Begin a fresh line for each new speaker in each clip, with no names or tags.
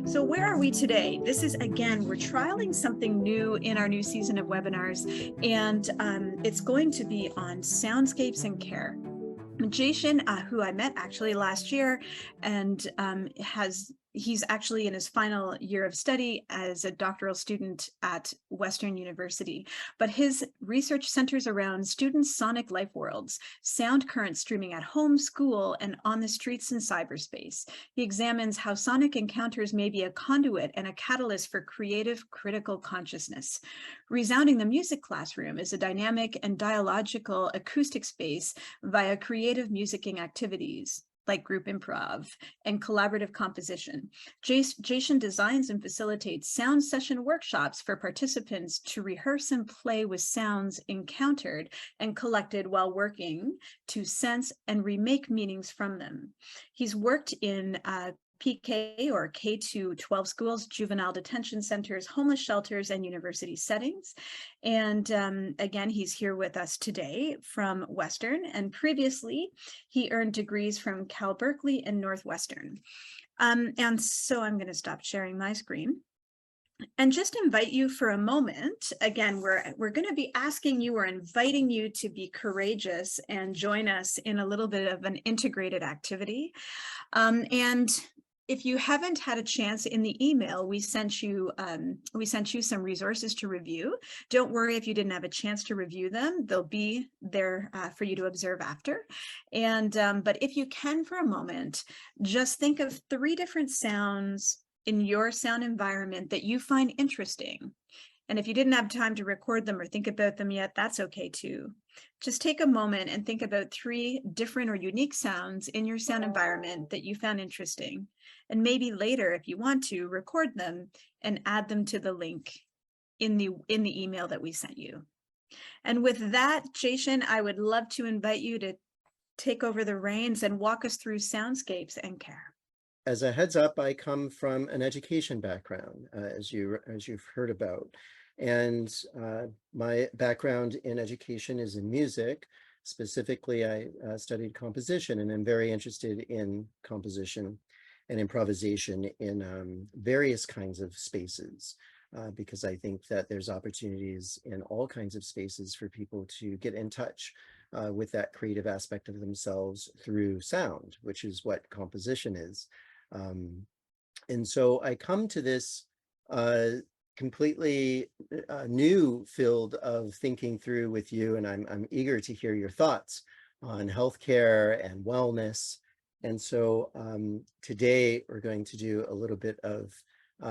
So where are we today? This is, again, we're trialing something new in our new season of webinars, and it's going to be on soundscapes and care. Jashen, who I met actually last year, and he's actually in his final year of study as a doctoral student at Western University. But his research centers around students' sonic life worlds, sound current streaming at home, school, and on the streets in cyberspace. He examines how sonic encounters may be a conduit and a catalyst for creative, critical consciousness. Resounding the Music Classroom is a dynamic and dialogical acoustic space via creative musicking activities like group improv and collaborative composition. Jashen designs and facilitates sound session workshops for participants to rehearse and play with sounds encountered and collected while working to sense and remake meanings from them. He's worked in PK or K-12 schools, juvenile detention centers, homeless shelters, and university settings. And again, he's here with us today from Western, and previously he earned degrees from Cal Berkeley and Northwestern. And so I'm going to stop sharing my screen and just invite you for a moment. Again, we're going to be asking you or inviting you to be courageous and join us in a little bit of an integrated activity. And if you haven't had a chance, in the email we sent you some resources to review. Don't worry if you didn't have a chance to review them; they'll be there for you to observe after. And but if you can, for a moment, just think of 3 different sounds in your sound environment that you find interesting. And if you didn't have time to record them or think about them yet, that's okay too. Just take a moment and think about 3 different or unique sounds in your sound environment that you found interesting. And maybe later, if you want to, record them and add them to the link in the email that we sent you. And with that, Jashen, I would love to invite you to take over the reins and walk us through soundscapes and care.
As a heads up, I come from an education background, as you've heard about. And my background in education is in music. Specifically, I studied composition, and I'm very interested in composition and improvisation in various kinds of spaces, because I think that there's opportunities in all kinds of spaces for people to get in touch with that creative aspect of themselves through sound, which is what composition is. And so I come to this completely new field of thinking through with you, and I'm eager to hear your thoughts on healthcare and wellness. And so today we're going to do a little bit of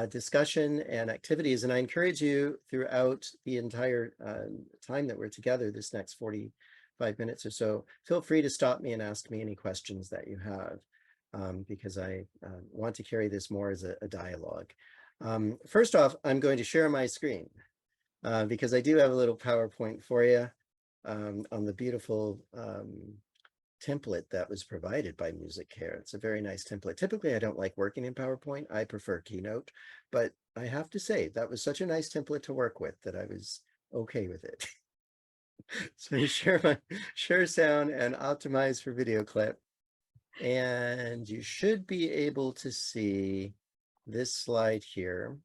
discussion and activities, and I encourage you throughout the entire time that we're together, this next 45 minutes or so, feel free to stop me and ask me any questions that you have, because I want to carry this more as a dialogue. First off, I'm going to share my screen because I do have a little PowerPoint for you on the beautiful template that was provided by MusicCare. It's a very nice template. Typically, I don't like working in PowerPoint. I prefer Keynote, but I have to say that was such a nice template to work with that I was okay with it. So you share sound and optimize for video clip. And you should be able to see this slide here.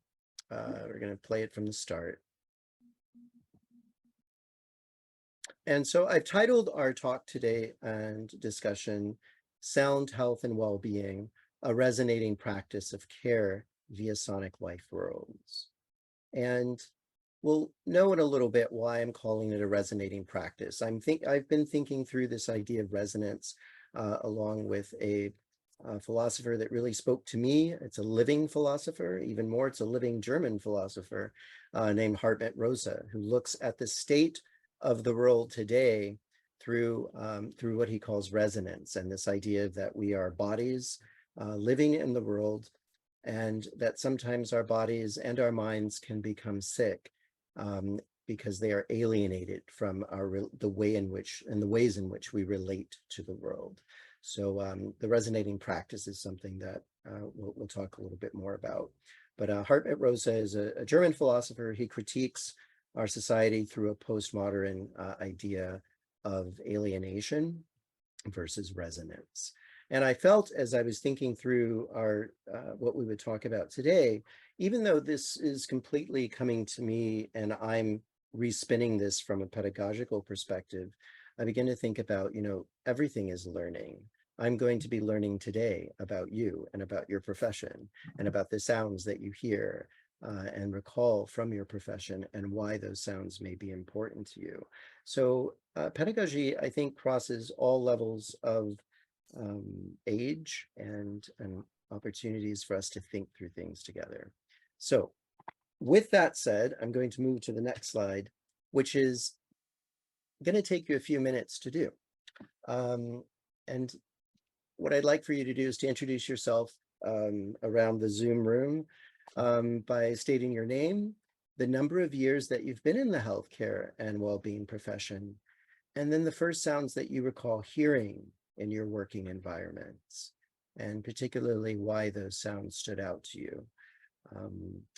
We're going to play it from the start. And so I've titled our talk today and discussion, Sound, Health, and Well-Being, a Resonating Practice of Care via Sonic Life Worlds. And we'll know in a little bit why I'm calling it a resonating practice. I've been thinking through this idea of resonance along with a philosopher that really spoke to me. It's a living philosopher, even more, it's a living German philosopher named Hartnett Resonance, who looks at the state of the world today through what he calls resonance, and this idea that we are bodies living in the world, and that sometimes our bodies and our minds can become sick because they are alienated from the ways in which we relate to the world. So the resonating practice is something that we'll talk a little bit more about. But Hartnett Resonance is a German philosopher. He critiques our society through a postmodern idea of alienation. versus resonance. And I felt as I was thinking through our what we would talk about today, even though this is completely coming to me and I'm respinning this from a pedagogical perspective, I begin to think about, everything is learning. I'm going to be learning today about you and about your profession and about the sounds that you hear and recall from your profession and why those sounds may be important to you. So pedagogy, I think, crosses all levels of age and opportunities for us to think through things together. So with that said, I'm going to move to the next slide, which is going to take you a few minutes to do. And what I'd like for you to do is to introduce yourself around the Zoom room by stating your name, the number of years that you've been in the healthcare and well-being profession, and then the first sounds that you recall hearing in your working environments, and particularly why those sounds stood out to you.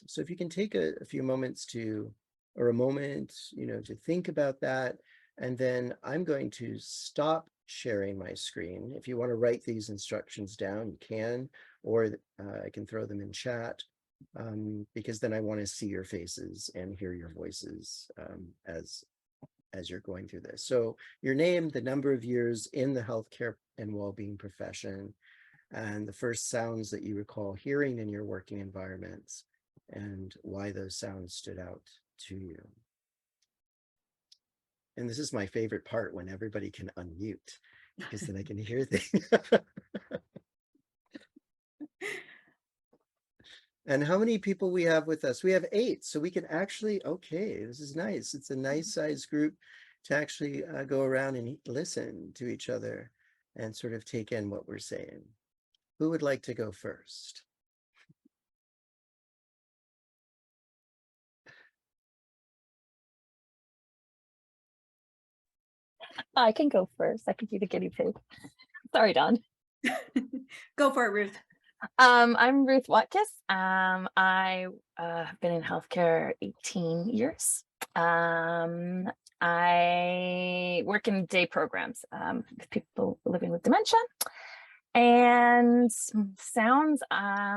So if you can take a few moments or a moment, to think about that, and then I'm going to stop sharing my screen. If you want to write these instructions down, you can, or I can throw them in chat, because then I want to see your faces and hear your voices as you're going through this. So your name, the number of years in the healthcare and well-being profession, and the first sounds that you recall hearing in your working environments, and why those sounds stood out to you. And this is my favorite part, when everybody can unmute, because then I can hear things. And how many people we have with us? We have 8, so we can actually, okay, this is nice. It's a nice size group to actually go around and listen to each other and sort of take in what we're saying. Who would like to go first?
I can go first. I can be the guinea pig. Sorry, Dawn.
Go for it, Ruth.
I'm Ruth Watkis. I have been in healthcare 18 years. I work in day programs with people living with dementia. And sounds, I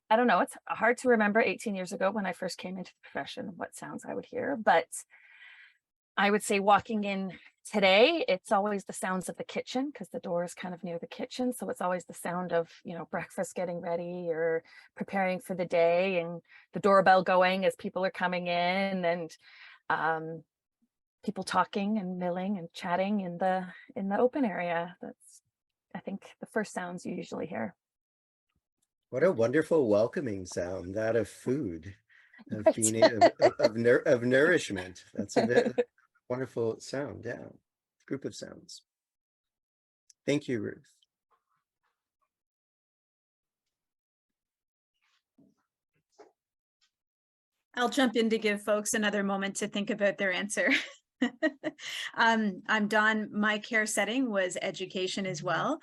don't know, it's hard to remember 18 years ago when I first came into the profession what sounds I would hear, but I would say walking in today, it's always the sounds of the kitchen, because the door is kind of near the kitchen. So it's always the sound of, breakfast getting ready or preparing for the day, and the doorbell going as people are coming in, and people talking and milling and chatting in the open area. That's, I think, the first sounds you usually hear.
What a wonderful welcoming sound, that of food, of
Right.
being of nourishment. That's a wonderful sound. Yeah, group of sounds. Thank you, Ruth.
I'll jump in to give folks another moment to think about their answer. I'm Dawn. My care setting was education as well.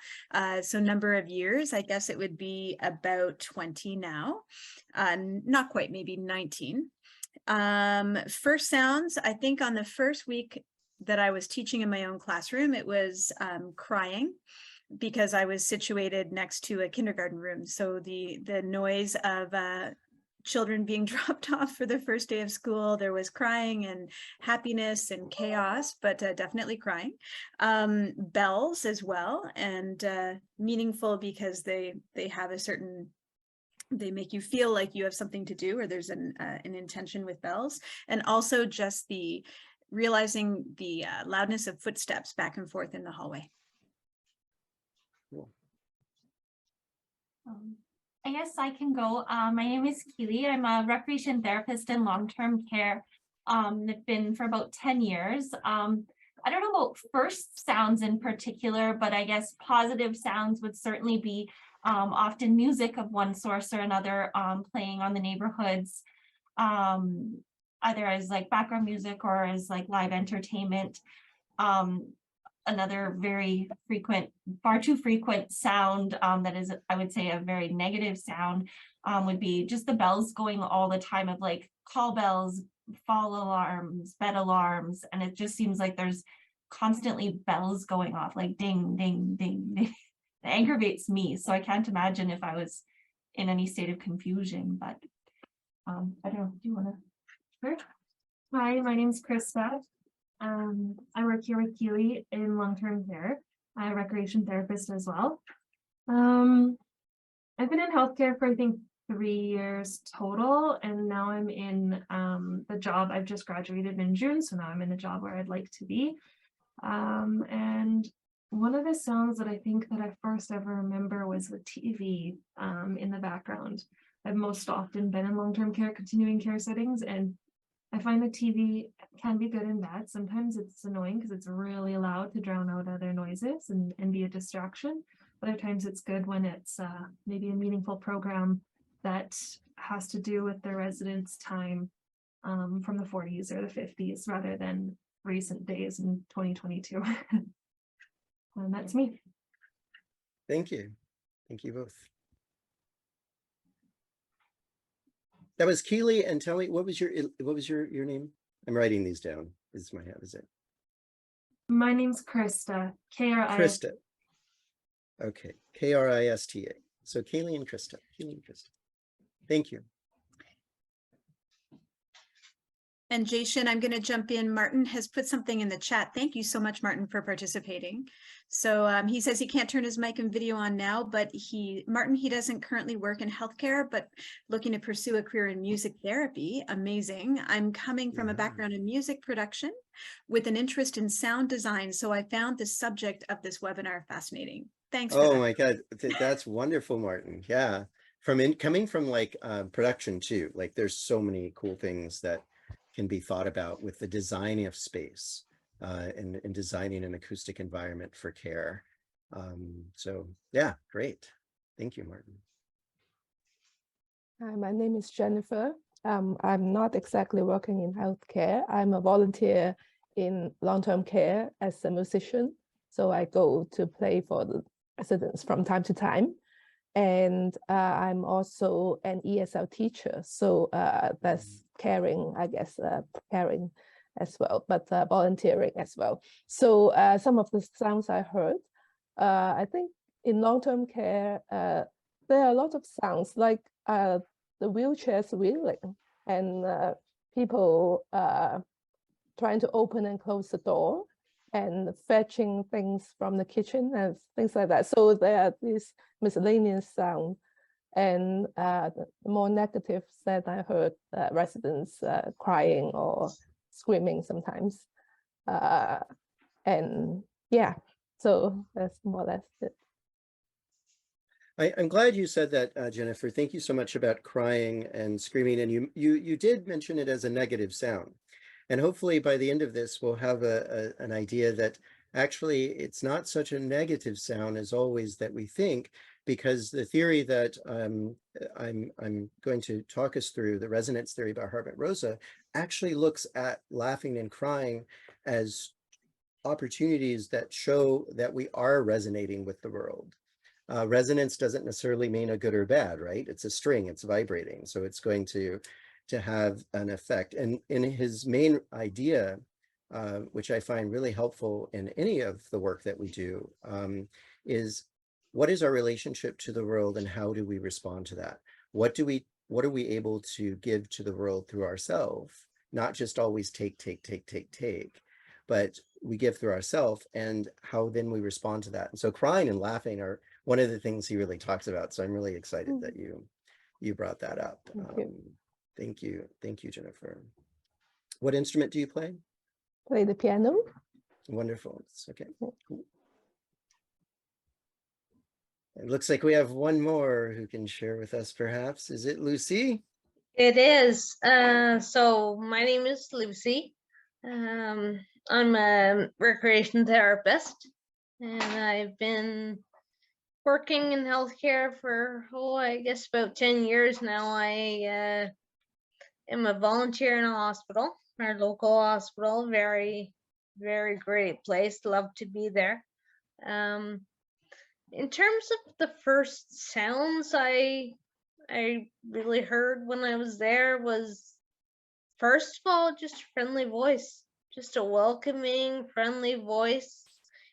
So number of years, I guess it would be about 20 now. Not quite, maybe 19. First sounds, I think on the first week that I was teaching in my own classroom, it was crying, because I was situated next to a kindergarten room. So the noise of children being dropped off for the first day of school, there was crying and happiness and chaos, but definitely crying. Bells as well, and meaningful because they have a certain, they make you feel like you have something to do, or there's an intention with bells. And also just the realizing the loudness of footsteps back and forth in the hallway.
Cool.
I guess I can go. My name is Keely. I'm a recreation therapist in long-term care. I've been for about 10 years. I don't know about first sounds in particular, but I guess positive sounds would certainly be often music of one source or another playing on the neighborhoods, either as like background music or as like live entertainment. Another very frequent, far too frequent sound that is, I would say, a very negative sound would be just the bells going all the time, of like call bells, fall alarms, bed alarms. And it just seems like there's constantly bells going off, like ding, ding, ding, ding. It aggravates me. So I can't imagine if I was in any state of confusion, but I don't know. Do you want to? Sure. Hi, my name's Krista. I work here with Keely in long-term care. I'm a recreation therapist as well. I've been in healthcare for I think 3 years total, and now I'm in the job. I've just graduated in June, so now I'm in the job where I'd like to be. And one of the sounds that I think that I first ever remember was the TV in the background. I've most often been in long-term care, continuing care settings, and I find the TV can be good and bad. Sometimes it's annoying because it's really loud to drown out other noises and be a distraction. Other times it's good when it's maybe a meaningful program that has to do with the residents' time from the 40s or the 50s rather than recent days in 2022. And that's me.
Thank you. Thank you both. That was Keely, and tell me what was your name? I'm writing these down. Is it?
My name's Krista. K-R-I.
Krista. Okay, Krista. So Keely and Krista. Thank you.
And Jashen, I'm going to jump in. Martin has put something in the chat. Thank you so much, Martin, for participating. So he says he can't turn his mic and video on now, but Martin, he doesn't currently work in healthcare, but looking to pursue a career in music therapy. Amazing. I'm coming from a background in music production with an interest in sound design. So I found the subject of this webinar fascinating. Thanks for that.
Oh my God, that's wonderful, Martin. Yeah, coming from like production too. Like there's so many cool things that can be thought about with the designing of space and designing an acoustic environment for care. So yeah, great. Thank you, Martin.
Hi, my name is Jennifer. I'm not exactly working in healthcare. I'm a volunteer in long-term care as a musician. So I go to play for the residents from time to time. And I'm also an ESL teacher. So that's caring, I guess, caring as well, but volunteering as well. So some of the sounds I heard, I think in long-term care, there are a lot of sounds like the wheelchairs wheeling and people trying to open and close the door and fetching things from the kitchen and things like that. So there are these miscellaneous sounds. And the more negative that I heard residents crying or screaming sometimes. And yeah, so that's more or less it.
I'm glad you said that, Jennifer. Thank you so much about crying and screaming. And you did mention it as a negative sound. And hopefully by the end of this, we'll have an idea that actually it's not such a negative sound as always that we think, because the theory that I'm going to talk us through, the resonance theory by Hartnett Resonance, actually looks at laughing and crying as opportunities that show that we are resonating with the world. Resonance doesn't necessarily mean a good or bad, right? It's a string, it's vibrating. So it's going to have an effect. And in his main idea, which I find really helpful in any of the work that we do, is what is our relationship to the world and how do we respond to that? What are we able to give to the world through ourselves? Not just always take, but we give through ourselves, and how then we respond to that. And so crying and laughing are one of the things he really talks about. So I'm really excited that you brought that up. Thank you, Jennifer. What instrument do you play?
Play the piano.
Wonderful. It's okay. Cool. It looks like we have one more who can share with us, perhaps. Is it Lucy?
It is. So my name is Lucy. I'm a recreation therapist, and I've been working in healthcare for, I guess about 10 years now. I am a volunteer in a hospital, our local hospital. Very, very great place. Love to be there. In terms of the first sounds I really heard when I was there was, first of all, just a friendly voice, just a welcoming, friendly voice.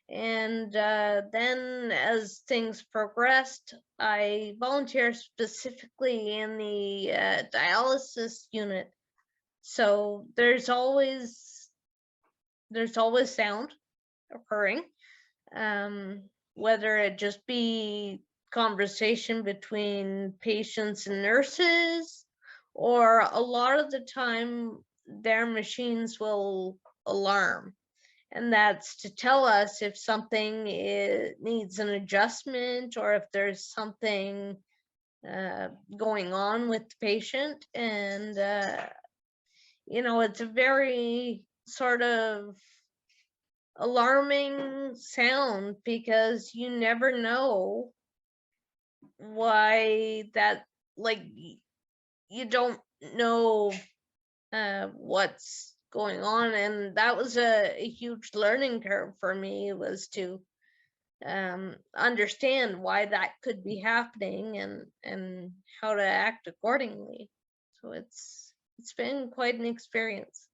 And then as things progressed, I volunteered specifically in the dialysis unit. So there's always sound occurring, whether it just be conversation between patients and nurses, or a lot of the time their machines will alarm, and that's to tell us if something needs an adjustment or if there's something going on with the patient. And it's a very sort of alarming sound, because you never know why that, like, you don't know what's going on. And that was a huge learning curve for me, was to understand why that could be happening and how to act accordingly. So it's been quite an experience.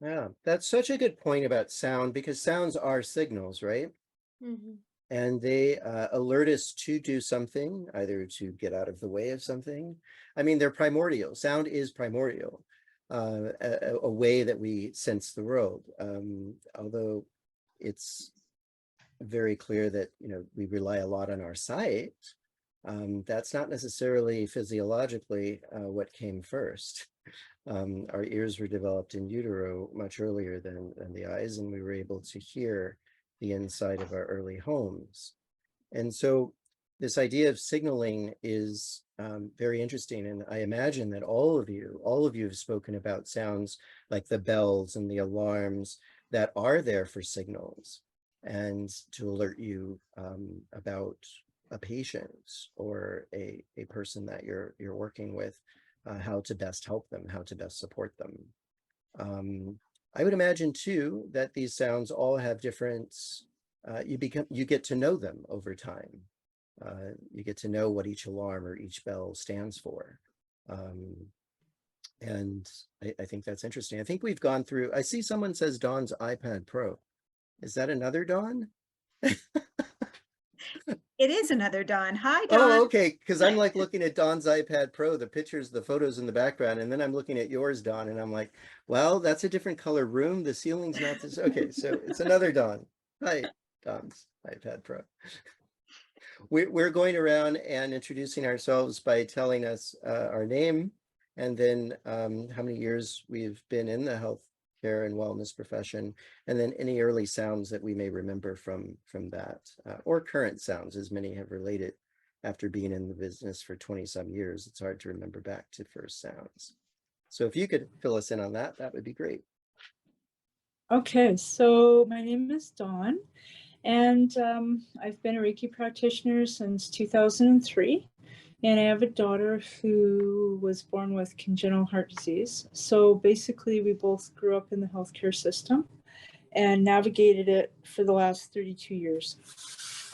Yeah, that's such a good point about sound, because sounds are signals, right?
Mm-hmm.
And they alert us to do something, either to get out of the way of something. I mean, they're primordial. Sound is primordial, a way that we sense the world. Although it's very clear that, we rely a lot on our sight, that's not necessarily physiologically what came first. Our ears were developed in utero much earlier than the eyes, and we were able to hear the inside of our early homes. And so this idea of signaling is very interesting. And I imagine that all of you have spoken about sounds like the bells and the alarms that are there for signals and to alert you about a patient or a person that you're working with, how to best help them, how to best support them. I would imagine too that these sounds all have different, you get to know them over time. You get to know what each alarm or each bell stands for. And I think that's interesting. I think we've gone through, I see someone says Dawn's iPad Pro. Is that another Dawn?
It is another Dawn. Hi, Dawn.
Oh, okay. Because I'm like looking at Dawn's iPad Pro, the pictures, the photos in the background, and then I'm looking at yours, Dawn, and I'm like, well, that's a different color room. The ceiling's not this. Okay, so it's another Dawn. Hi, Dawn's iPad Pro. We're going around and introducing ourselves by telling us our name, and then how many years we've been in the healthcare and wellness profession, and then any early sounds that we may remember from that, or current sounds, as many have related. After being in the business for 20-some years, it's hard to remember back to first sounds. So if you could fill us in on that, that would be great.
Okay, so my name is Dawn, and I've been a Reiki practitioner since 2003. And I have a daughter who was born with congenital heart disease. So basically, we both grew up in the healthcare system and navigated it for the last 32 years.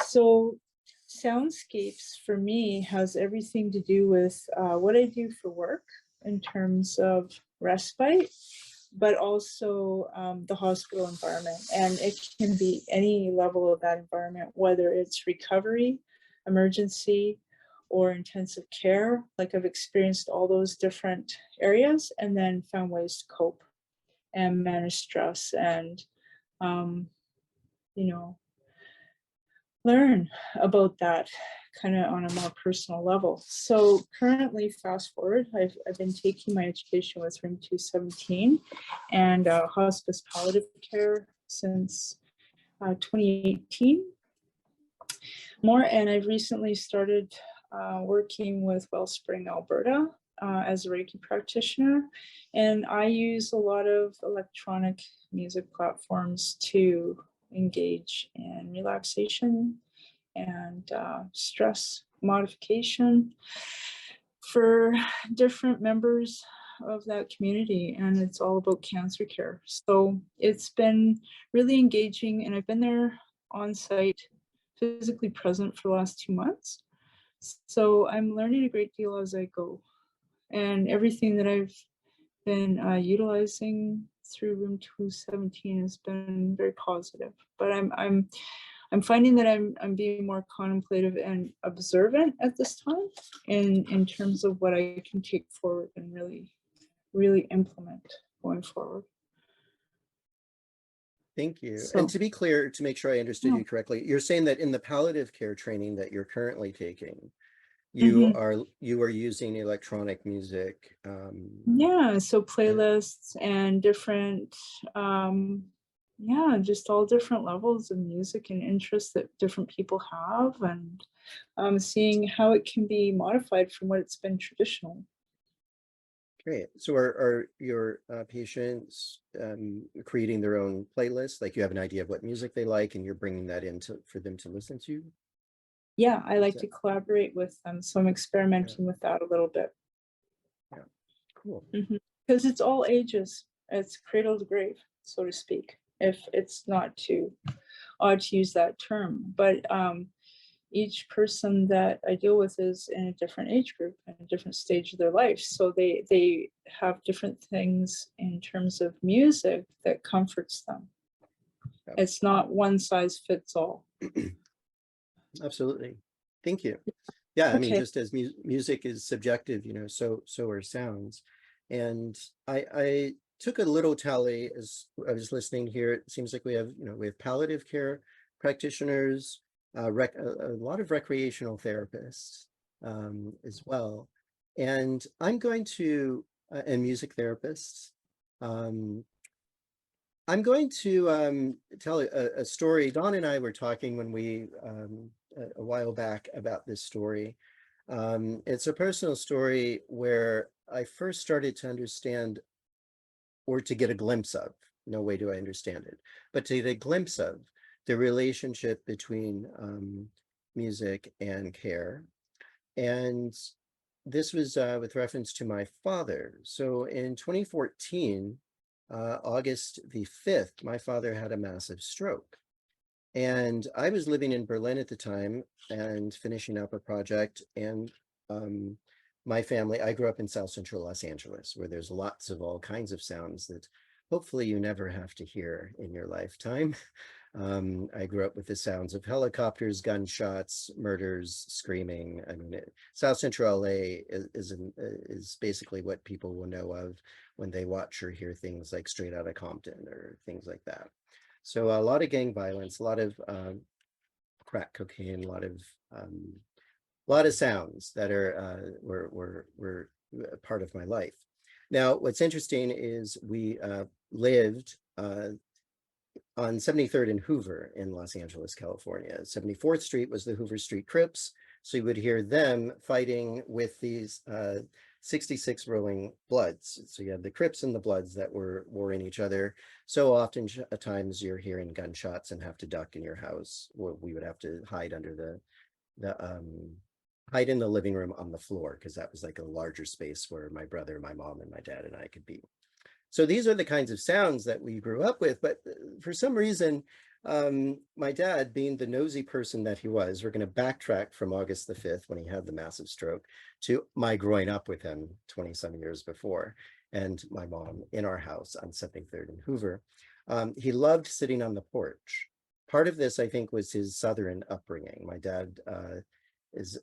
So Soundscapes for me has everything to do with what I do for work in terms of respite, but also the hospital environment. And it can be any level of that environment, whether it's recovery, emergency, or intensive care. Like, I've experienced all those different areas and then found ways to cope and manage stress and, learn about that kind of on a more personal level. So currently, fast forward, I've been taking my education with Ring 217 and hospice palliative care since 2018 more. And I've recently started working with Wellspring, Alberta as a Reiki practitioner. And I use a lot of electronic music platforms to engage in relaxation and stress modification for different members of that community. And it's all about cancer care. So it's been really engaging, and I've been there on site, physically present for the last 2 months. So I'm learning a great deal as I go. And everything that I've been utilizing through room 217 has been very positive. But I'm finding that I'm being more contemplative and observant at this time in terms of what I can take forward and really implement going forward.
Thank you.
So,
And to be clear, to make sure I understood
Yeah.
you correctly, you're saying that in the palliative care training that you're currently taking,
Mhm.
you are using electronic music.
Yeah, so playlists and different, yeah, just all different levels of music and interests that different people have, and seeing how it can be modified from what it's been traditionally.
Great. So are your patients creating their own playlists? Like you have an idea of what music they like and you're bringing that in for them to listen to?
Yeah, I
Is
like
that-
to collaborate with them, so I'm experimenting with that a little bit.
Yeah, cool.
Because it's all ages, it's cradle to grave, so to speak, if it's not too odd to use that term. But each person that I deal with is in a different age group and a different stage of their life. So they have different things in terms of music that comforts them.
Yeah.
It's not one size fits all.
Absolutely. Thank you. Yeah, I mean,
Okay.
just as music is subjective, you know, so are sounds. And I took a little tally as I was listening here. It seems like we have palliative care practitioners, a lot of recreational therapists as well. And I'm going to, and music therapists. I'm going to tell a story. Dawn and I were talking when we a while back about this story. It's a personal story where I first started to understand, or to get a glimpse of, no way do I understand it, but to get a glimpse of the relationship between music and care. And this was with reference to my father. So in 2014, August the 5th, my father had a massive stroke. And I was living in Berlin at the time and finishing up a project. And my family, I grew up in South Central Los Angeles, where there's lots of all kinds of sounds that hopefully you never have to hear in your lifetime. I grew up with the sounds of helicopters, gunshots, murders, screaming. I mean, South Central LA is basically what people will know of when they watch or hear things like Straight Outta Compton or things like that. So a lot of gang violence, a lot of crack cocaine, a lot of sounds that are were part of my life. Now, what's interesting is we lived on 73rd and Hoover in Los Angeles, California. 74th Street was the Hoover Street Crips. So you would hear them fighting with these 66 Rolling Bloods. So you have the Crips and the Bloods that were warring each other. So often at times you're hearing gunshots and have to duck in your house. We would have to hide under hide in the living room on the floor, because that was like a larger space where my brother, my mom, and my dad and I could be. So these are the kinds of sounds that we grew up with, but for some reason, my dad, being the nosy person that he was, we're going to backtrack from August the 5th when he had the massive stroke to my growing up with him 20-some years before, and my mom in our house on 73rd and Hoover. He loved sitting on the porch. Part of this, I think, was his Southern upbringing. My dad is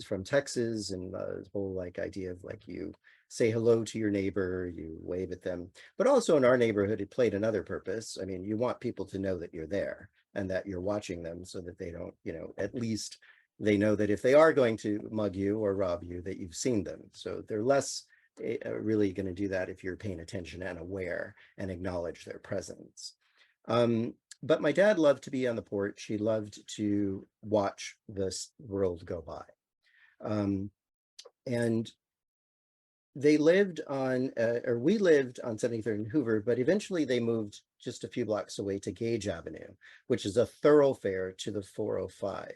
from Texas, and the whole like idea of like you say hello to your neighbor, you wave at them. But also in our neighborhood, it played another purpose. I mean, you want people to know that you're there and that you're watching them so that they don't, at least they know that if they are going to mug you or rob you, that you've seen them. So they're less really going to do that if you're paying attention and aware and acknowledge their presence. But my dad loved to be on the porch. He loved to watch this world go by. And they lived on, or we lived on 73rd and Hoover, but eventually they moved just a few blocks away to Gage Avenue, which is a thoroughfare to the 405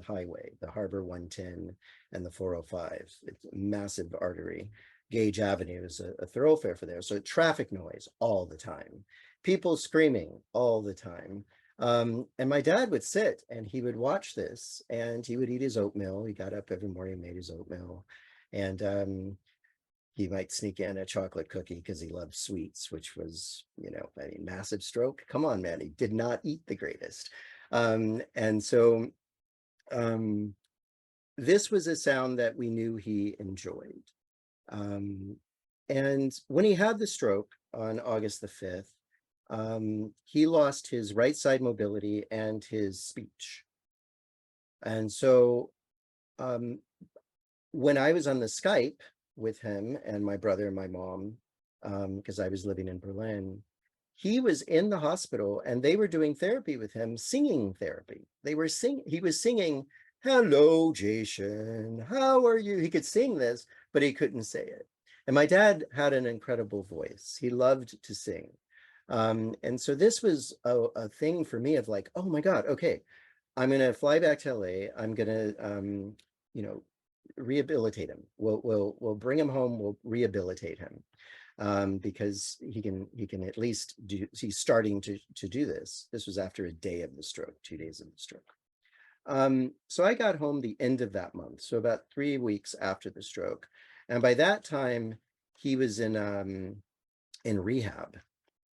highway, the Harbor 110 and the 405. It's a massive artery. Gage Avenue is a thoroughfare for there. So traffic noise all the time, people screaming all the time. And my dad would sit and he would watch this and he would eat his oatmeal. He got up every morning, made his oatmeal. And he might sneak in a chocolate cookie because he loved sweets, which was, I mean, massive stroke. Come on, man, he did not eat the greatest. And so this was a sound that we knew he enjoyed. And when he had the stroke on August the 5th, he lost his right side mobility and his speech. And so when I was on the Skype with him and my brother and my mom, because I was living in Berlin, he was in the hospital and they were doing therapy with him, singing therapy. He was singing, "Hello, Jashen, how are you?" He could sing this, but he couldn't say it. And my dad had an incredible voice. He loved to sing. And so this was a thing for me of like, oh my God, okay, I'm going to fly back to LA. I'm going to, rehabilitate him. We'll bring him home. We'll rehabilitate him because he can at least do. He's starting to do this. This was after a day of the stroke, 2 days of the stroke. So I got home the end of that month, so about 3 weeks after the stroke, and by that time he was in rehab.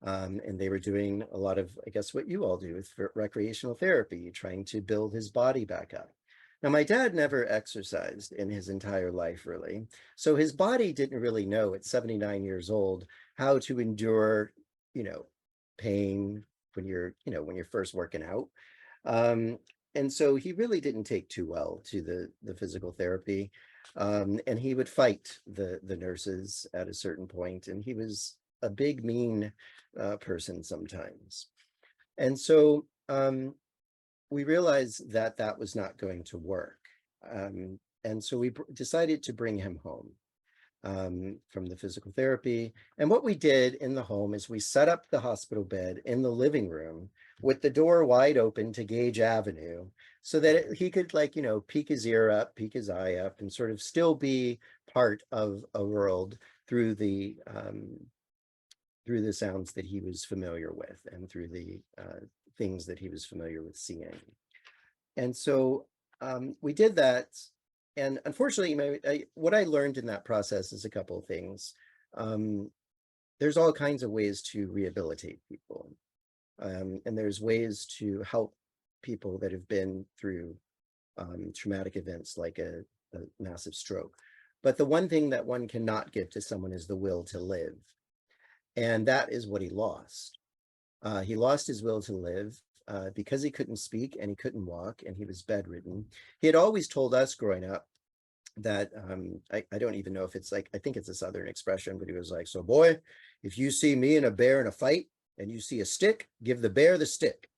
And they were doing a lot of, I guess, what you all do with recreational therapy, trying to build his body back up. Now, my dad never exercised in his entire life, really. So his body didn't really know at 79 years old how to endure, pain when you're first working out. And so he really didn't take too well to the physical therapy. And he would fight the nurses at a certain point. And he was a big, mean person sometimes. And so we realized that that was not going to work. And so we decided to bring him home from the physical therapy. And what we did in the home is we set up the hospital bed in the living room with the door wide open to Gage Avenue so that he could peek his ear up, peek his eye up, and sort of still be part of a world through the sounds that he was familiar with and through the things that he was familiar with seeing. And so we did that. And unfortunately, what I learned in that process is a couple of things. There's all kinds of ways to rehabilitate people. And there's ways to help people that have been through traumatic events like a massive stroke. But the one thing that one cannot give to someone is the will to live. And that is what he lost. He lost his will to live because he couldn't speak and he couldn't walk and he was bedridden. He had always told us growing up that, I don't even know if it's I think it's a Southern expression, but he was like, "So boy, if you see me and a bear in a fight and you see a stick, give the bear the stick."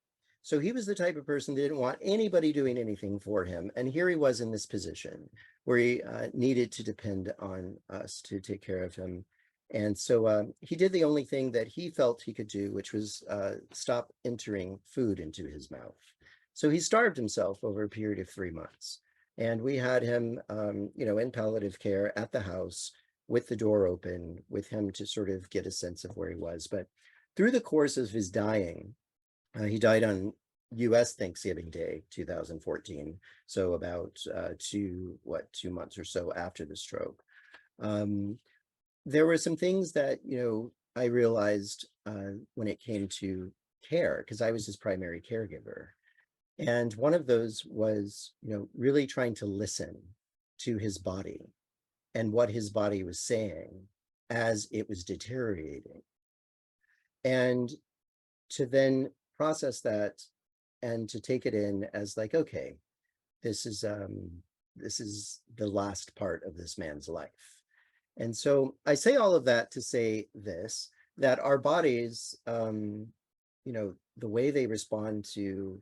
So he was the type of person that didn't want anybody doing anything for him. And here he was in this position where he needed to depend on us to take care of him. And so he did the only thing that he felt he could do, which was stop entering food into his mouth. So he starved himself over a period of 3 months. And we had him, in palliative care at the house with the door open, with him to sort of get a sense of where he was. But through the course of his dying, he died on US Thanksgiving Day, 2014. So about 2 months or so after the stroke. There were some things that, I realized when it came to care, because I was his primary caregiver. And one of those was, really trying to listen to his body and what his body was saying as it was deteriorating. And to then process that and to take it in as like, okay, this is the last part of this man's life. And so I say all of that to say this, that our bodies, the way they respond to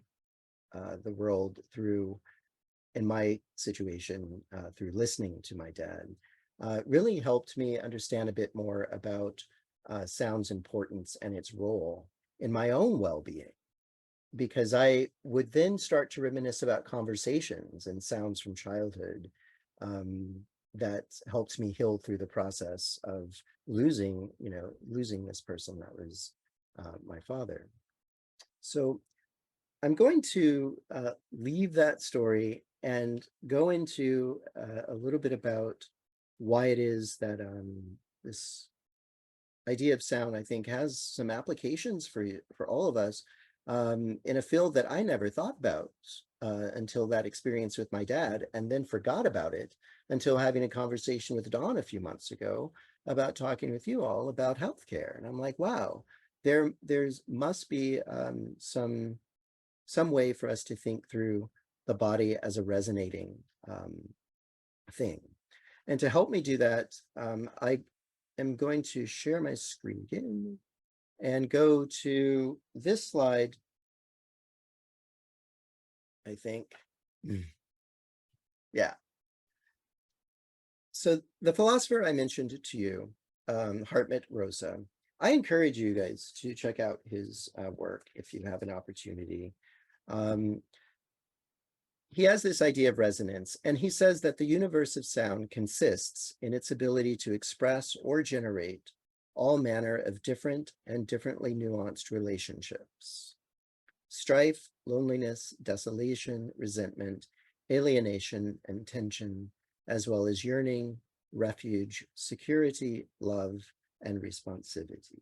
the world through, in my situation, through listening to my dad, really helped me understand a bit more about sound's importance and its role in my own well-being. Because I would then start to reminisce about conversations and sounds from childhood that helped me heal through the process of losing this person that was my father. So I'm going to leave that story and go into a little bit about why it is that this idea of sound, I think, has some applications for all of us in a field that I never thought about until that experience with my dad, and then forgot about it until having a conversation with Dawn a few months ago about talking with you all about healthcare. And I'm like, wow, there's must be some way for us to think through the body as a resonating thing. And to help me do that, I am going to share my screen again and go to this slide, I think. Yeah. So the philosopher I mentioned to you, Hartnett Resonance, I encourage you guys to check out his work if you have an opportunity. He has this idea of resonance, and he says that the universe of sound consists in its ability to express or generate all manner of different and differently nuanced relationships. Strife, loneliness, desolation, resentment, alienation, and tension, as well as yearning, refuge, security, love, and responsivity.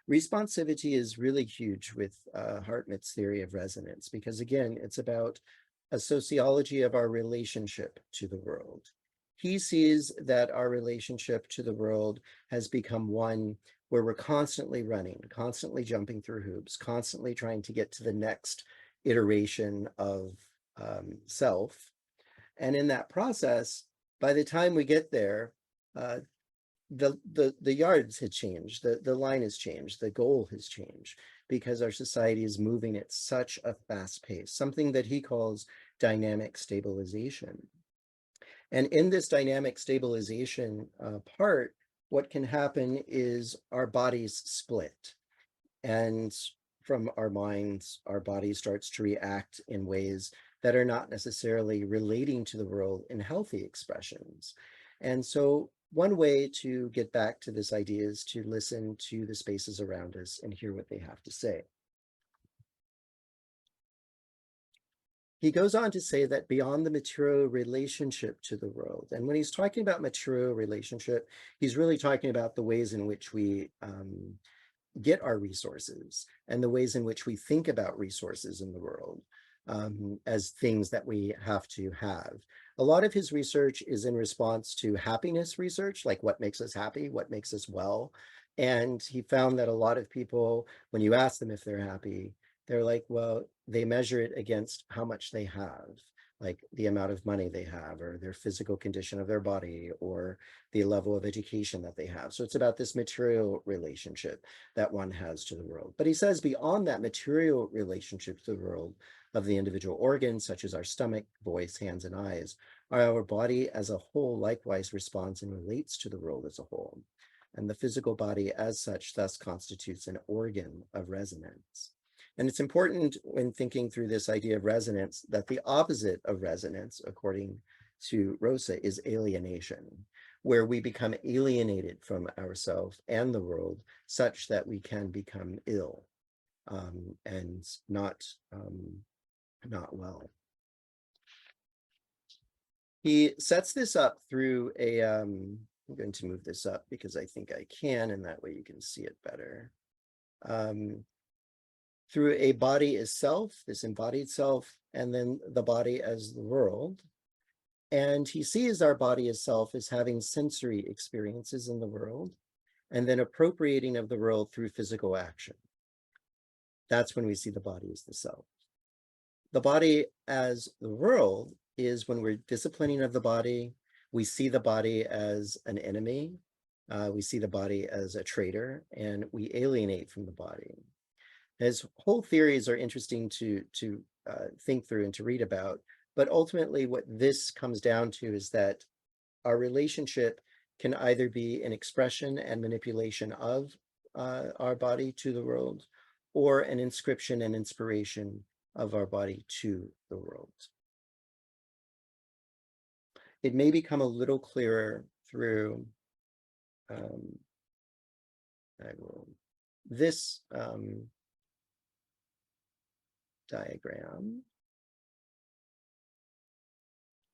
Responsivity is really huge with Hartnett's theory of resonance, because again, it's about a sociology of our relationship to the world. He sees that our relationship to the world has become one where we're constantly running, constantly jumping through hoops, constantly trying to get to the next iteration of self. And in that process, by the time we get there, the yards had changed, the line has changed, the goal has changed, because our society is moving at such a fast pace, something that he calls dynamic stabilization. And in this dynamic stabilization part, what can happen is our bodies split. And from our minds, our body starts to react in ways that are not necessarily relating to the world in healthy expressions. And so one way to get back to this idea is to listen to the spaces around us and hear what they have to say. He goes on to say that beyond the material relationship to the world, and when he's talking about material relationship, he's really talking about the ways in which we get our resources and the ways in which we think about resources in the world as things that we have to have. A lot of his research is in response to happiness research, like what makes us happy, what makes us well. And he found that a lot of people, when you ask them if they're happy, they're like, well, they measure it against how much they have, like the amount of money they have, or their physical condition of their body, or the level of education that they have. So it's about this material relationship that one has to the world. But he says beyond that material relationship to the world of the individual organs, such as our stomach, voice, hands, and eyes, our body as a whole likewise responds and relates to the world as a whole. And the physical body as such thus constitutes an organ of resonance. And it's important when thinking through this idea of resonance that the opposite of resonance, according to Rosa, is alienation, where we become alienated from ourselves and the world such that we can become ill and not well. He sets this up through a, I'm going to move this up because I think I can, and that way you can see it better. Through a body as self, this embodied self, and then the body as the world. And he sees our body as self as having sensory experiences in the world, and then appropriating of the world through physical action. That's when we see the body as the self. The body as the world is when we're disciplining of the body. We see the body as an enemy. We see the body as a traitor, and we alienate from the body. His whole theories are interesting to think through and to read about, but ultimately what this comes down to is that our relationship can either be an expression and manipulation of our body to the world, or an inscription and inspiration of our body to the world. It may become a little clearer through this diagram.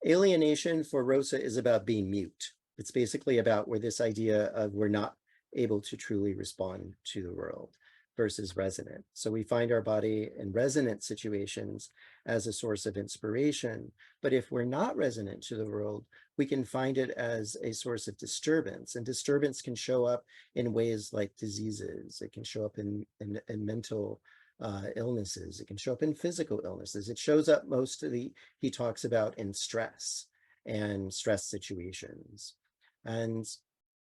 Alienation for Rosa is about being mute. It's basically about where this idea of we're not able to truly respond to the world versus resonant. So we find our body in resonant situations as a source of inspiration. But if we're not resonant to the world, we can find it as a source of disturbance. And disturbance can show up in ways like diseases. It can show up in mental illnesses. It can show up in physical illnesses. It shows up he talks about in stress and stress situations. And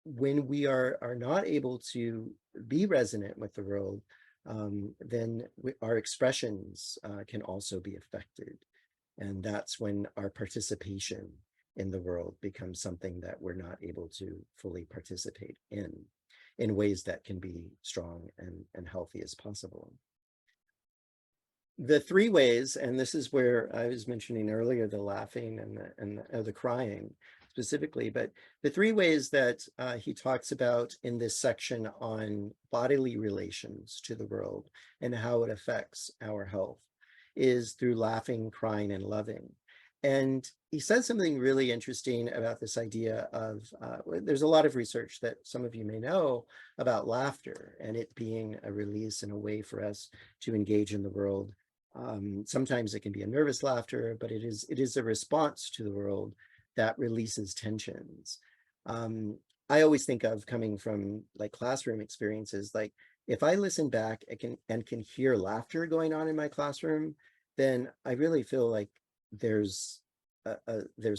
when we are not able to be resonant with the world, then our expressions can also be affected. And that's when our participation in the world becomes something that we're not able to fully participate in ways that can be strong and healthy as possible. The three ways, and this is where I was mentioning earlier, the laughing and the crying specifically, but the three ways that he talks about in this section on bodily relations to the world and how it affects our health is through laughing, crying, and loving. And he says something really interesting about this idea of, there's a lot of research that some of you may know about laughter and it being a release and a way for us to engage in the world. Sometimes it can be a nervous laughter, but it is a response to the world that releases tensions. I always think of, coming from like classroom experiences, like if I listen back and can hear laughter going on in my classroom, then I really feel like there's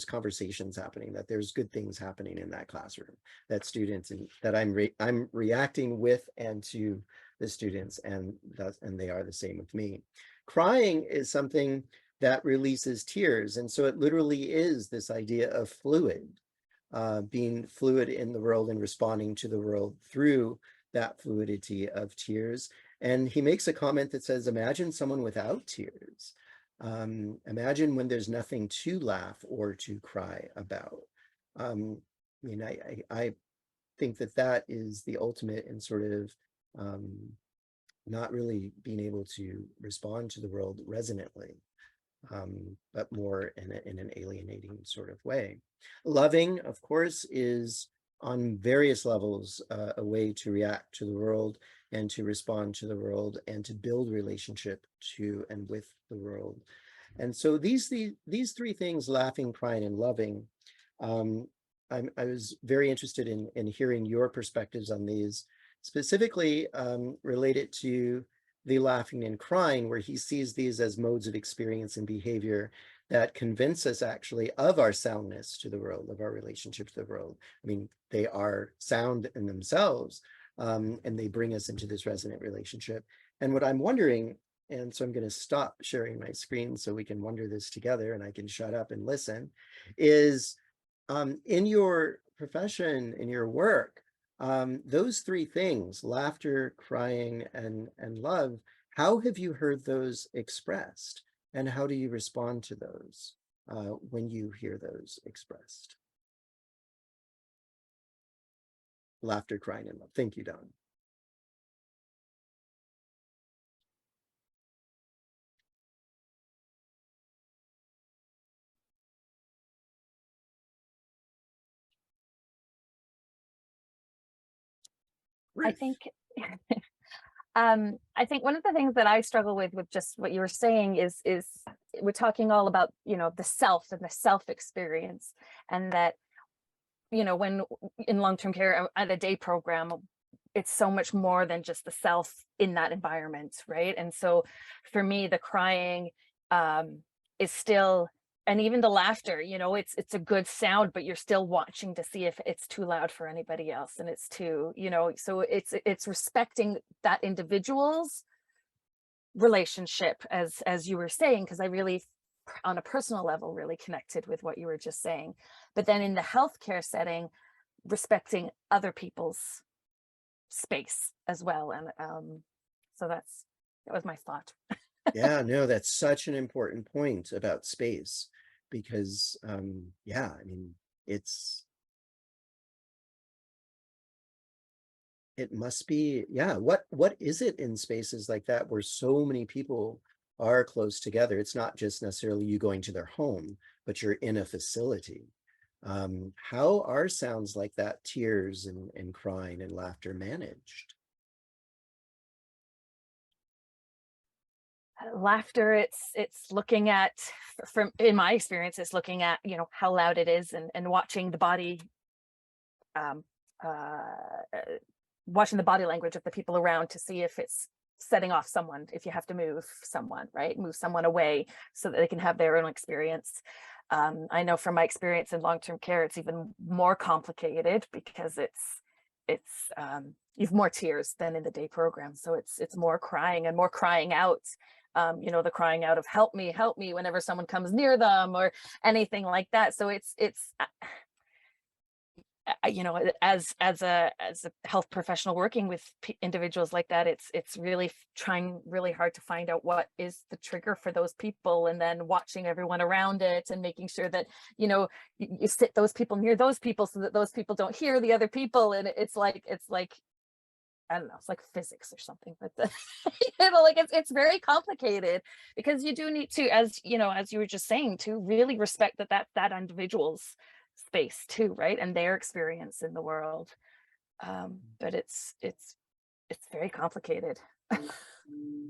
conversations happening, that there's good things happening in that classroom, that students, and that I'm reacting with and to the students, and they are the same with me. Crying is something that releases tears, and so it literally is this idea of fluid, being fluid in the world and responding to the world through that fluidity of tears. And he makes a comment that says, imagine someone without tears. Imagine when there's nothing to laugh or to cry about. I mean, I think that is the ultimate in sort of not really being able to respond to the world resonantly, but more in an alienating sort of way. Loving, of course, is on various levels a way to react to the world and to respond to the world and to build relationship to and with the world. And so these three things, laughing, crying, and loving, I was very interested in hearing your perspectives on these, specifically related to the laughing and crying, where he sees these as modes of experience and behavior that convince us actually of our soundness to the world, of our relationship to the world. I mean, they are sound in themselves, and they bring us into this resonant relationship. And what I'm wondering, and so I'm going to stop sharing my screen so we can wonder this together and I can shut up and listen, is in your profession, in your work, those three things, laughter, crying, and love, how have you heard those expressed? And how do you respond to those when you hear those expressed? Laughter, crying, and love. Thank you, Don.
I think I think one of the things that I struggle with just what you were saying is we're talking all about, you know, the self and the self experience, and that, you know, when in long-term care at a day program, it's so much more than just the self in that environment, right? And so for me, the crying is still, and even the laughter, you know, it's a good sound, but you're still watching to see if it's too loud for anybody else, and it's too, you know, so it's respecting that individual's relationship, as you were saying, because I really, on a personal level, really connected with what you were just saying. But then in the healthcare setting, respecting other people's space as well. And so that was my thought.
Yeah, no, that's such an important point about space, because yeah, I mean, it must be, yeah, what is it in spaces like that where so many people are close together? It's not just necessarily you going to their home, but you're in a facility. How are sounds like that, tears and crying and laughter, managed?
Laughter, it's looking at, from in my experience, it's looking at, you know, how loud it is, and watching the body, um, watching the body language of the people around to see if it's setting off someone, if you have to move someone, right? Move someone away so that they can have their own experience. I know from my experience in long-term care, it's even more complicated because you've more tears than in the day program. So it's more crying and more crying out. You know, the crying out of help me whenever someone comes near them or anything like that. So it's you know, as a health professional working with individuals like that, it's really trying really hard to find out what is the trigger for those people, and then watching everyone around it and making sure that, you know, you sit those people near those people so that those people don't hear the other people. And it's like I don't know, it's like physics or something, but you know, like it's very complicated, because you do need to, as you know, as you were just saying, to really respect that individual's space too, right, and their experience in the world. But it's very complicated.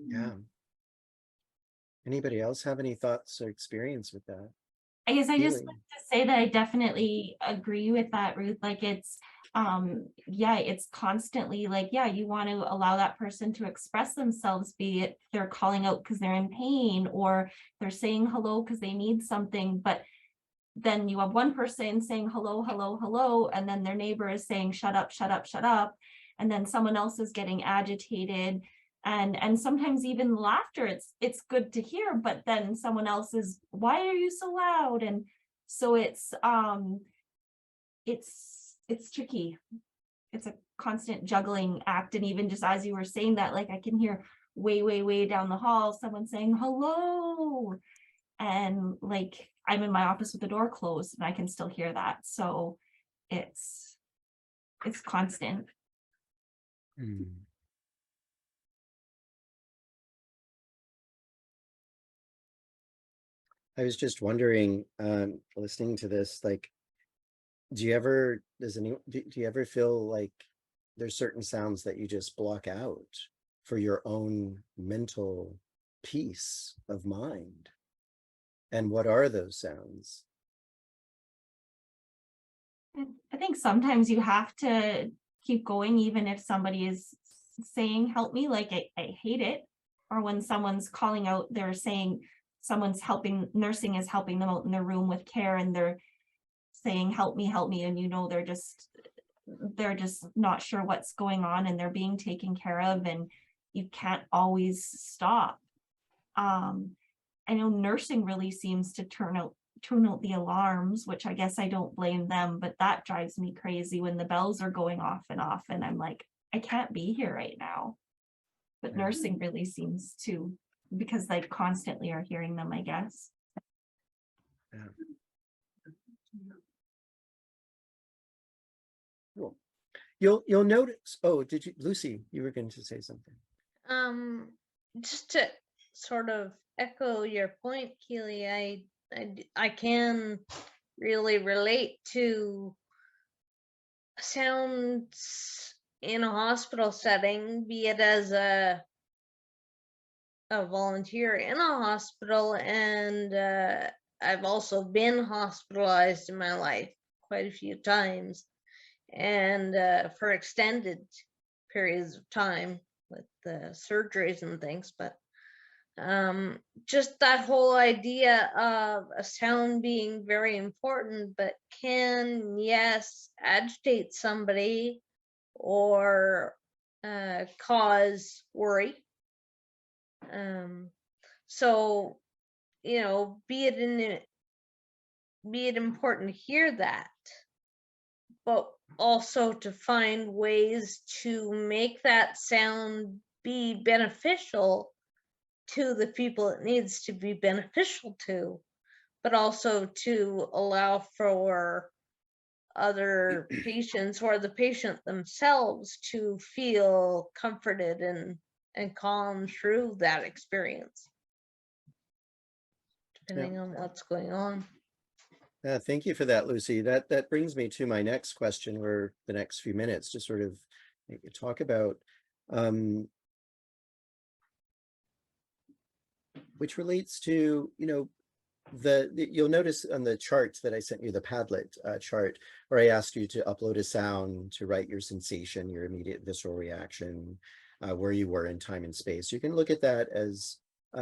Yeah. Anybody else have any thoughts or experience with that?
I guess I just
Keely?
want to say that I definitely agree with that, Ruth. Like it's yeah, it's constantly like, yeah, you want to allow that person to express themselves, be it they're calling out because they're in pain, or they're saying hello because they need something. But then you have one person saying hello, hello, hello, and then their neighbor is saying shut up, shut up, shut up, and then someone else is getting agitated. And sometimes even laughter, it's good to hear, but then someone else is, why are you so loud? And so it's tricky. It's a constant juggling act. And even just as you were saying that, like I can hear way down the hall someone saying hello, and like I'm in my office with the door closed and I can still hear that. So it's constant.
Hmm. I was just wondering, listening to this, like, do you ever feel like there's certain sounds that you just block out for your own mental peace of mind? And what are those sounds?
I think sometimes you have to keep going, even if somebody is saying help me, like I hate it. Or when someone's calling out, they're saying someone's helping, nursing is helping them out in their room with care, and they're saying help me, and you know they're just not sure what's going on, and they're being taken care of, and you can't always stop. I know nursing really seems to tune out the alarms, which I guess I don't blame them, but that drives me crazy when the bells are going off, and I'm like, I can't be here right now. But nursing really seems to, because they constantly are hearing them, I guess.
Yeah. Cool. You'll notice. Oh, did you, Lucy? You were going to say something.
Just to sort of echo your point, Keely, I can really relate to sounds in a hospital setting, be it as a volunteer in a hospital, and I've also been hospitalized in my life quite a few times, and for extended periods of time with the surgeries and things. But just that whole idea of a sound being very important, but can, yes, agitate somebody or cause worry. So, you know, be it important to hear that, but also to find ways to make that sound be beneficial to the people it needs to be beneficial to, but also to allow for other patients or the patient themselves to feel comforted and calm through that experience, depending on what's going on.
Thank you for that, Lucy. That brings me to my next question, or the next few minutes, to sort of talk about, which relates to, you'll notice on the chart that I sent you, the Padlet chart, where I asked you to upload a sound to write your sensation, your immediate visceral reaction, where you were in time and space. You can look at that as,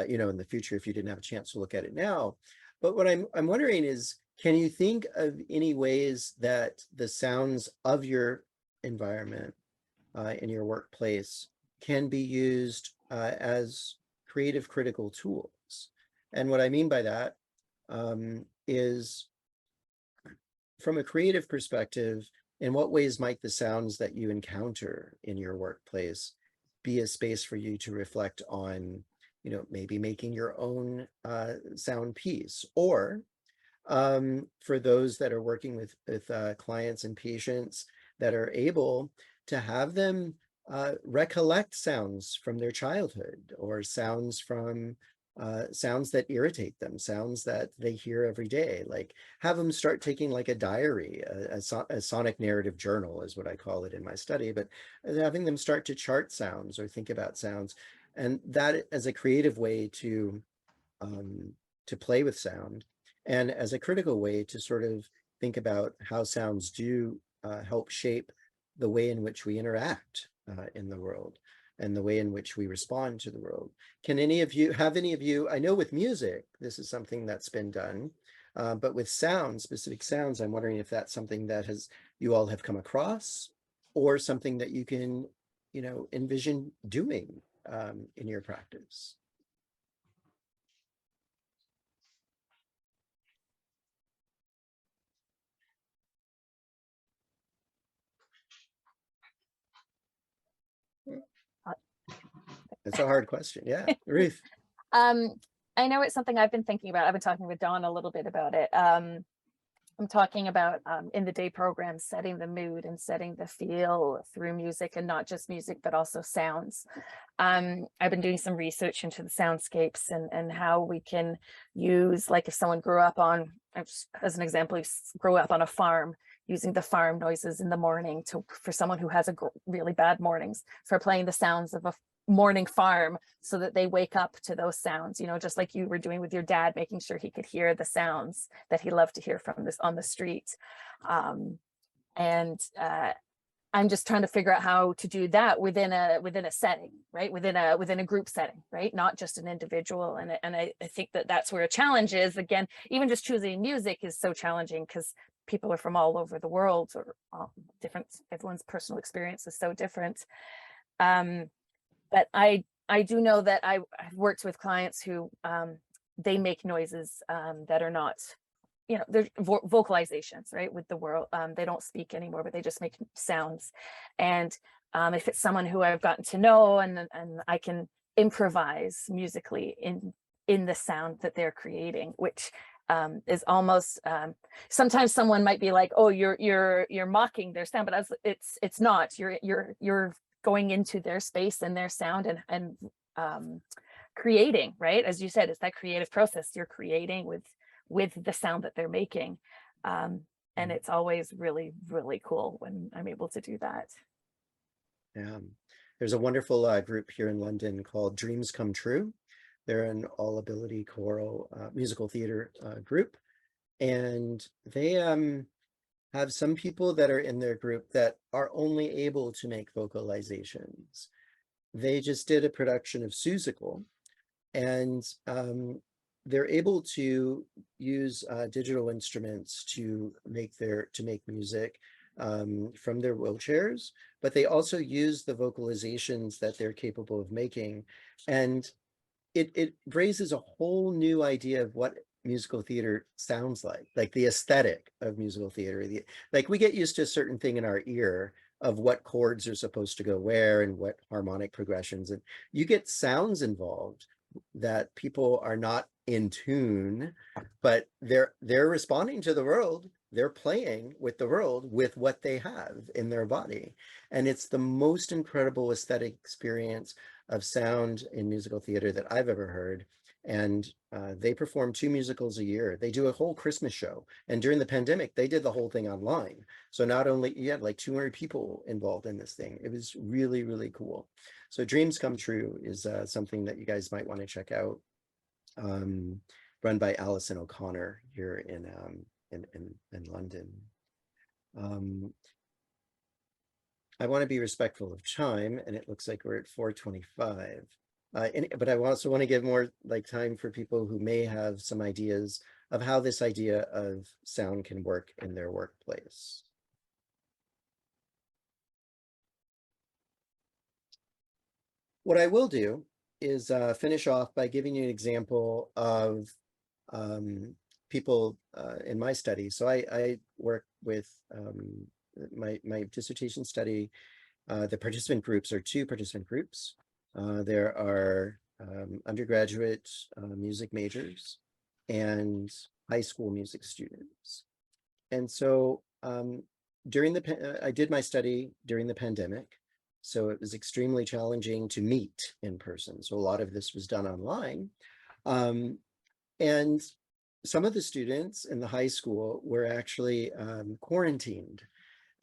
in the future, if you didn't have a chance to look at it now. But what I'm wondering is, can you think of any ways that the sounds of your environment in your workplace can be used as creative critical tools? And what I mean by that is, from a creative perspective, in what ways might the sounds that you encounter in your workplace be a space for you to reflect on, maybe making your own sound piece? Or for those that are working with clients and patients, that are able to have them recollect sounds from their childhood, or sounds from sounds that irritate them, sounds that they hear every day, like have them start taking like a diary, a sonic narrative journal is what I call it in my study, but having them start to chart sounds or think about sounds, and that as a creative way to play with sound, and as a critical way to sort of think about how sounds do help shape the way in which we interact in the world, and the way in which we respond to the world. Can any of you, I know with music, this is something that's been done, but with sound, specific sounds, I'm wondering if that's something that you all have come across, or something that you can, envision doing in your practice. It's a hard question. Yeah, Ruth.
I know it's something I've been thinking about. I've been talking with Dawn a little bit about it. I'm talking about in the day program, setting the mood and setting the feel through music, and not just music, but also sounds. I've been doing some research into the soundscapes and how we can use, like if someone grew up on, as an example, grew up on a farm, using the farm noises in the morning for someone who has really bad mornings, for playing the sounds of a morning farm so that they wake up to those sounds, just like you were doing with your dad, making sure he could hear the sounds that he loved to hear from this on the street. I'm just trying to figure out how to do that within a setting, right? Within a group setting, right? Not just an individual. And I think that's where a challenge is. Again, even just choosing music is so challenging, because people are from all over the world, or different. Everyone's personal experience is so different. But I do know that I've worked with clients who they make noises that are not, they're vocalizations, right, with the world. They don't speak anymore, but they just make sounds. And if it's someone who I've gotten to know, and I can improvise musically in the sound that they're creating, which is almost, sometimes someone might be like, oh, you're mocking their sound, but it's not. You're going into their space and their sound, and creating, right? As you said, it's that creative process. You're creating with the sound that they're making. And it's always really, really cool when I'm able to do that.
Yeah. There's a wonderful group here in London called Dreams Come True. They're an all ability choral musical theater group. And they have some people that are in their group that are only able to make vocalizations. They just did a production of Seussical, and they're able to use digital instruments to make music from their wheelchairs, but they also use the vocalizations that they're capable of making. And it raises a whole new idea of what musical theater sounds like the aesthetic of musical theater. Like we get used to a certain thing in our ear of what chords are supposed to go where and what harmonic progressions, and you get sounds involved that people are not in tune, but they're responding to the world. They're playing with the world with what they have in their body. And it's the most incredible aesthetic experience of sound in musical theater that I've ever heard. And they perform 2 musicals a year. They do a whole Christmas show. And during the pandemic, they did the whole thing online. So not only, you had like 200 people involved in this thing. It was really, really cool. So Dreams Come True is something that you guys might want to check out. Run by Alison O'Connor here in London. I want to be respectful of time, and it looks like we're at 4:25. But I also want to give more like time for people who may have some ideas of how this idea of sound can work in their workplace. What I will do is finish off by giving you an example of people in my study. So I work with my dissertation study. The participant groups are 2 participant groups. There are undergraduate music majors and high school music students. And so I did my study during the pandemic. So it was extremely challenging to meet in person. So a lot of this was done online. And some of the students in the high school were actually quarantined.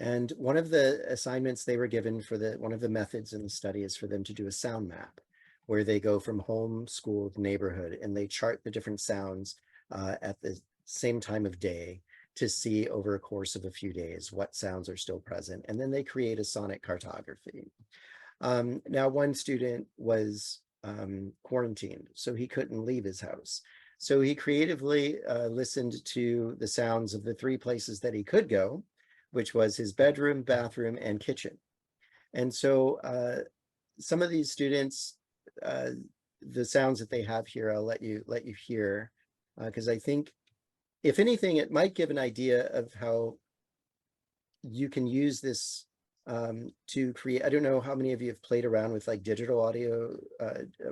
And one of the assignments they were given for one of the methods in the study is for them to do a sound map, where they go from home, school, to neighborhood, and they chart the different sounds at the same time of day to see over a course of a few days what sounds are still present. And then they create a sonic cartography. Now, one student was quarantined, so he couldn't leave his house. So he creatively listened to the sounds of the 3 places that he could go, which was his bedroom, bathroom, and kitchen. And so some of these students, the sounds that they have here, I'll let you hear, because I think, if anything, it might give an idea of how you can use this to create. I don't know how many of you have played around with like digital audio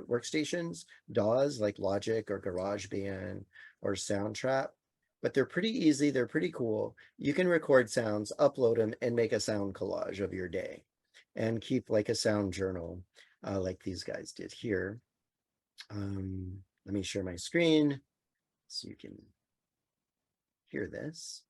workstations, DAWs like Logic or GarageBand or Soundtrap, but they're pretty easy. They're pretty cool. You can record sounds, upload them, and make a sound collage of your day and keep like a sound journal like these guys did here. Let me share my screen so you can hear this.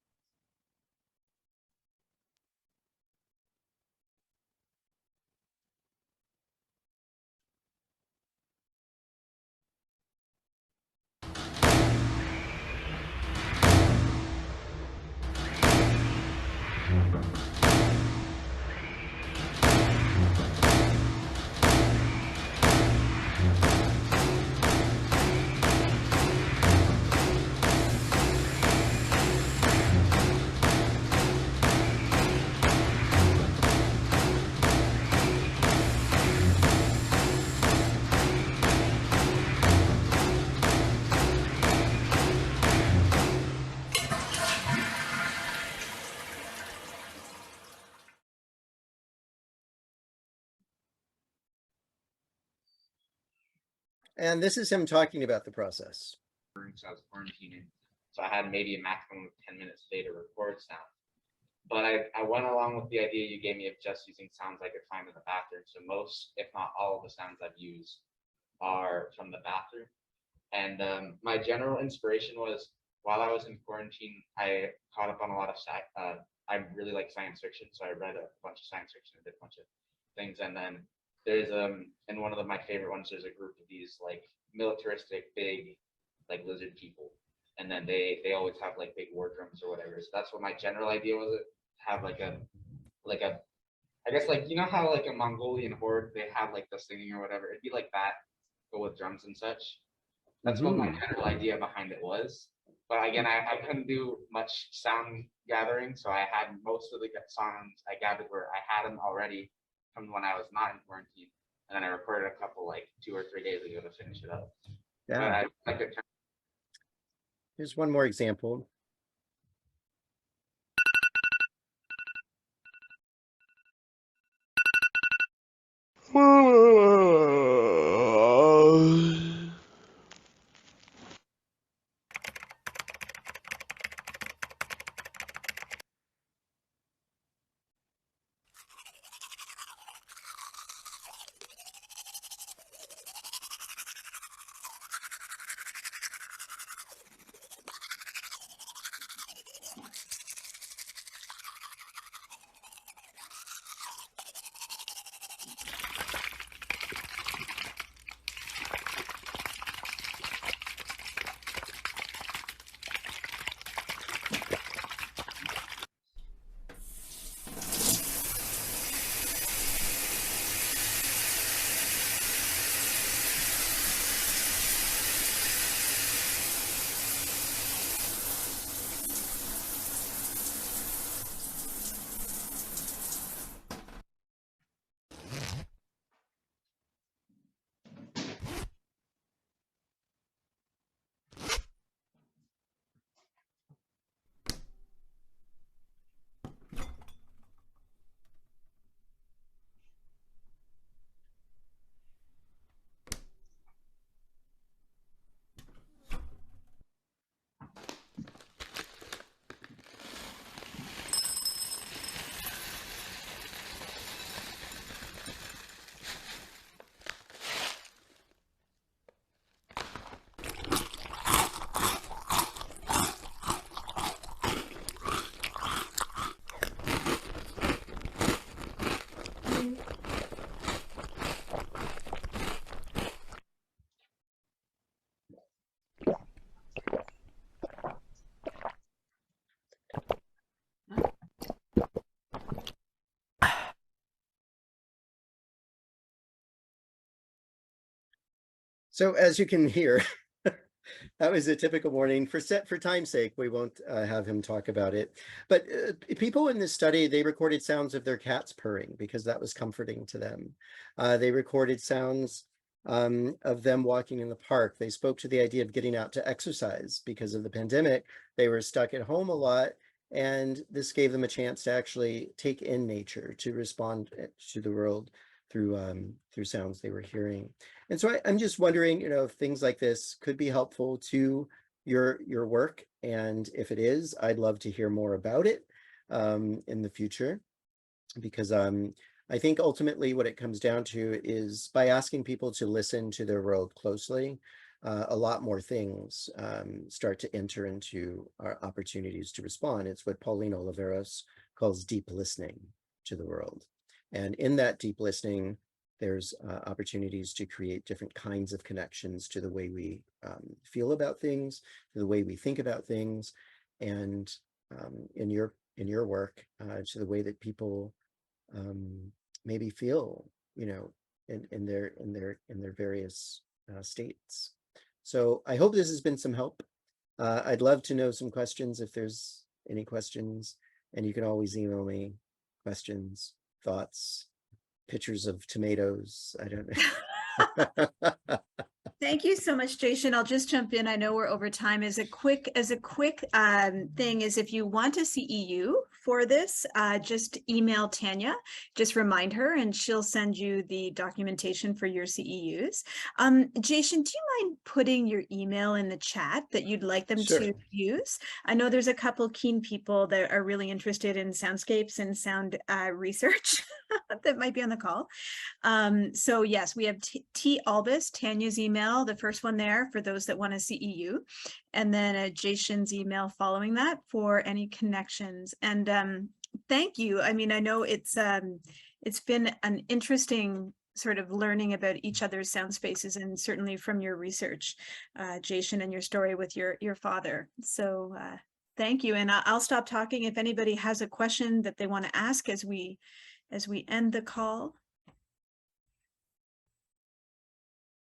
And this is him talking about the process.
So I was quarantining, so I had maybe a maximum of 10 minutes a day to record sound. But I went along with the idea you gave me of just using sounds I could find in the bathroom. So most, if not all, of the sounds I've used are from the bathroom. And my general inspiration was, while I was in quarantine, I caught up on a lot of I really like science fiction, so I read a bunch of science fiction and did a bunch of things. And then there's in one of my favorite ones, there's a group of these like militaristic big like lizard people, and then they always have like big war drums or whatever. So that's what my general idea was, have like a I guess, like, you know how like a Mongolian horde, they have like the singing or whatever, it'd be like that, but with drums and such. That's what my general idea behind it was. But again, I couldn't do much sound gathering, so I had most of the songs I gathered where I had them already from when I was not in quarantine, and then I recorded a couple like 2 or 3 days ago to finish it up.
Yeah. Here's one more example. So as you can hear, that was a typical morning. For time's sake, we won't have him talk about it. But people in this study, they recorded sounds of their cats purring because that was comforting to them. They recorded sounds of them walking in the park. They spoke to the idea of getting out to exercise because of the pandemic. They were stuck at home a lot, and this gave them a chance to actually take in nature, to respond to the world through sounds they were hearing. And so I'm just wondering, if things like this could be helpful to your work. And if it is, I'd love to hear more about it in the future, because I think ultimately what it comes down to is by asking people to listen to their world closely, a lot more things start to enter into our opportunities to respond. It's what Pauline Oliveros calls deep listening to the world. And in that deep listening, there's opportunities to create different kinds of connections to the way we feel about things, to the way we think about things, and in your work, to the way that people maybe feel, in their various states. So I hope this has been some help. I'd love to know some questions if there's any questions, and you can always email me questions, thoughts, pictures of tomatoes. I don't know.
Thank you so much, Jashen. I'll just jump in. I know we're over time. As a quick thing is, if you want a CEU for this, just email Tanya, just remind her, and she'll send you the documentation for your CEUs. Jashen, do you mind putting your email in the chat that you'd like them
Sure.
to use? I know there's a couple keen people that are really interested in soundscapes and sound research that might be on the call. So yes, we have T Albus, Tanya's email, the first one there for those that want a CEU, and then Jashen's email following that for any connections. And thank you. I mean, I know it's been an interesting sort of learning about each other's sound spaces, and certainly from your research, Jashen, and your story with your father. So thank you. And I'll stop talking if anybody has a question that they want to ask as we end the call.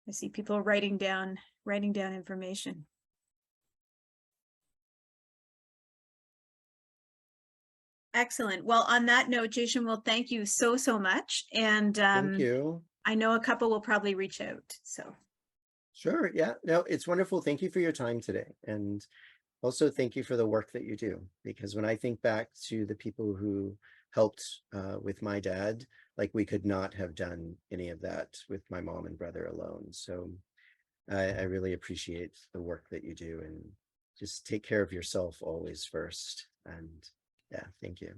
I see people writing down information. Excellent. Well, on that note, Jashen, well, thank you so much. And
Thank you.
I know a couple will probably reach out. So
Sure. Yeah. No, it's wonderful. Thank you for your time today. And also thank you for the work that you do, because when I think back to the people who helped with my dad, like, we could not have done any of that with my mom and brother alone. So I really appreciate the work that you do, and just take care of yourself always first. And yeah, thank you.